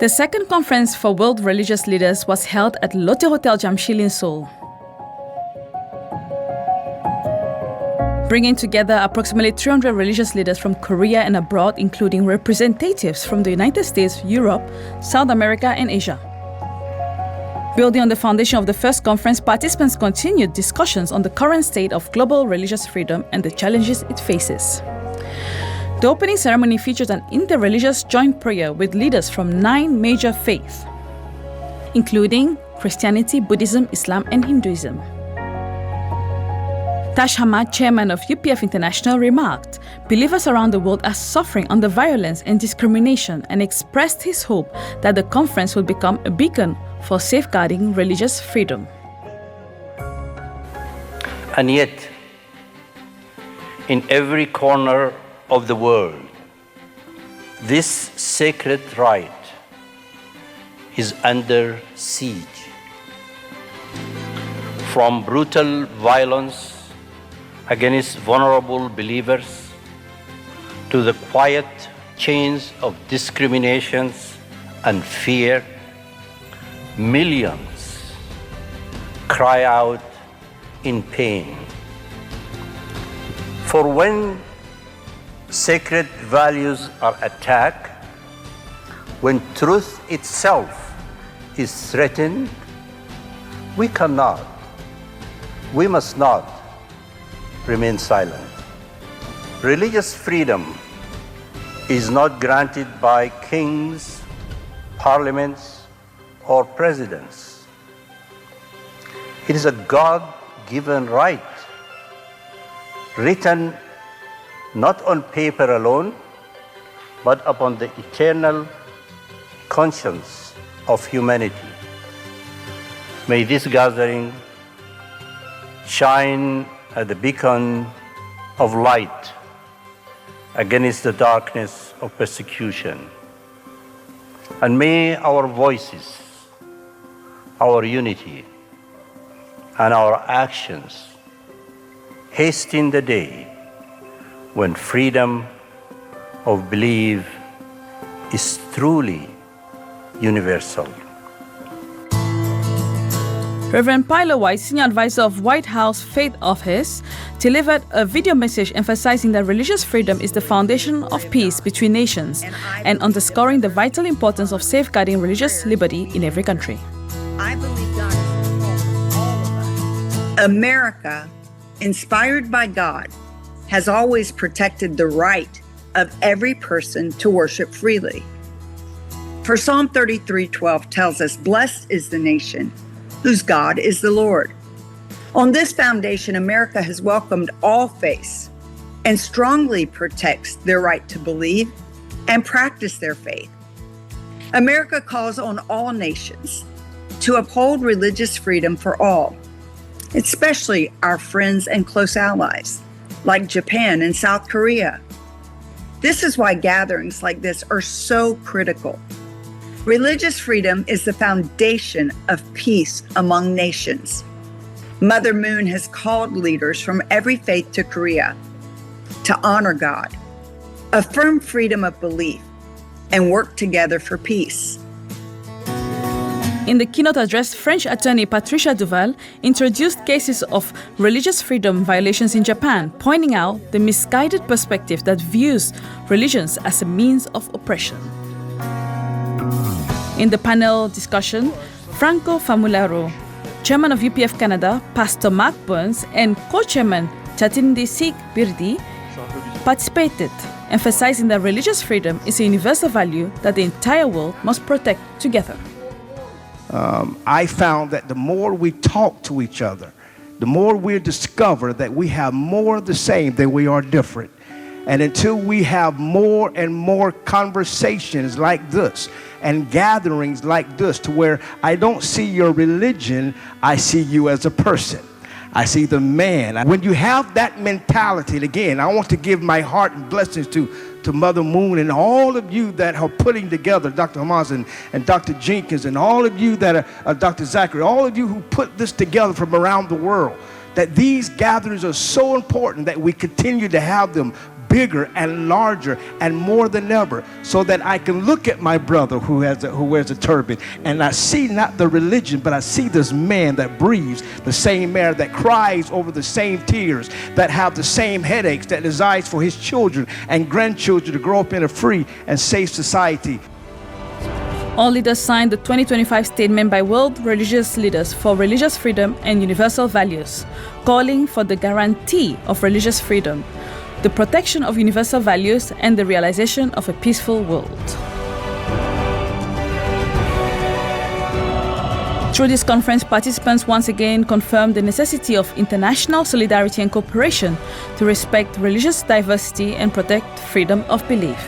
The second conference for world religious leaders was held at Lotte Hotel Jamshil in Seoul, bringing together approximately 300 religious leaders from Korea and abroad, including representatives from the United States, Europe, South America, and Asia. Building on the foundation of the first conference, participants continued discussions on the current state of global religious freedom and the challenges it faces. The opening ceremony featured an interreligious joint prayer with leaders from 9 major faiths, including Christianity, Buddhism, Islam, and Hinduism. Tash Hamad, chairman of UPF International, remarked, "Believers around the world are suffering under violence and discrimination," and expressed his hope that the conference will become a beacon for safeguarding religious freedom. And yet, in every corner of the world, this sacred right is under siege. From brutal violence against vulnerable believers to the quiet chains of discriminations and fear, millions cry out in pain. For when sacred values are attacked, when truth itself is threatened, we must not remain silent. Religious freedom is not granted by kings, parliaments, or presidents. It is a God-given right, written not on paper alone, but upon the eternal conscience of humanity. May this gathering shine as the beacon of light against the darkness of persecution. And may our voices, our unity, and our actions hasten the day when freedom of belief is truly universal. Reverend Pilo White, Senior Advisor of White House Faith Office, delivered a video message emphasizing that religious freedom is the foundation of peace between nations and underscoring the vital importance of safeguarding religious liberty in every country. I believe God is all of us. America, inspired by God, has always protected the right of every person to worship freely. For Psalm 33:12 tells us, "Blessed is the nation whose God is the Lord." On this foundation, America has welcomed all faiths and strongly protects their right to believe and practice their faith. America calls on all nations to uphold religious freedom for all, especially our friends and close allies, like Japan and South Korea. This is why gatherings like this are so critical. Religious freedom is the foundation of peace among nations. Mother Moon has called leaders from every faith to Korea to honor God, affirm freedom of belief, and work together for peace. In the keynote address, French attorney Patricia Duval introduced cases of religious freedom violations in Japan, pointing out the misguided perspective that views religions as a means of oppression. In the panel discussion, Franco Famularo, chairman of UPF Canada, Pastor Mark Burns, and co-chairman Chatindi Sikh Birdi participated, emphasizing that religious freedom is a universal value that the entire world must protect together. I found that the more we talk to each other, the more we discover that we have more the same than we are different. And until we have more and more conversations like this and gatherings like this, to where I don't see your religion, I see you as a person. I see the man. When you have that mentality, and again, I want to give my heart and blessings to Mother Moon and all of you that are putting together, Dr. Hamas and Dr. Jenkins, and all of you that are Dr. Zachary, all of you who put this together from around the world, that these gatherings are so important that we continue to have them bigger and larger and more than ever, so that I can look at my brother who wears a turban, and I see not the religion, but I see this man that breathes the same air, that cries over the same tears, that have the same headaches, that desires for his children and grandchildren to grow up in a free and safe society. All leaders signed the 2025 statement by World Religious Leaders for Religious Freedom and Universal Values, calling for the guarantee of religious freedom, the protection of universal values, and the realization of a peaceful world. Through this conference, participants once again confirmed the necessity of international solidarity and cooperation to respect religious diversity and protect freedom of belief.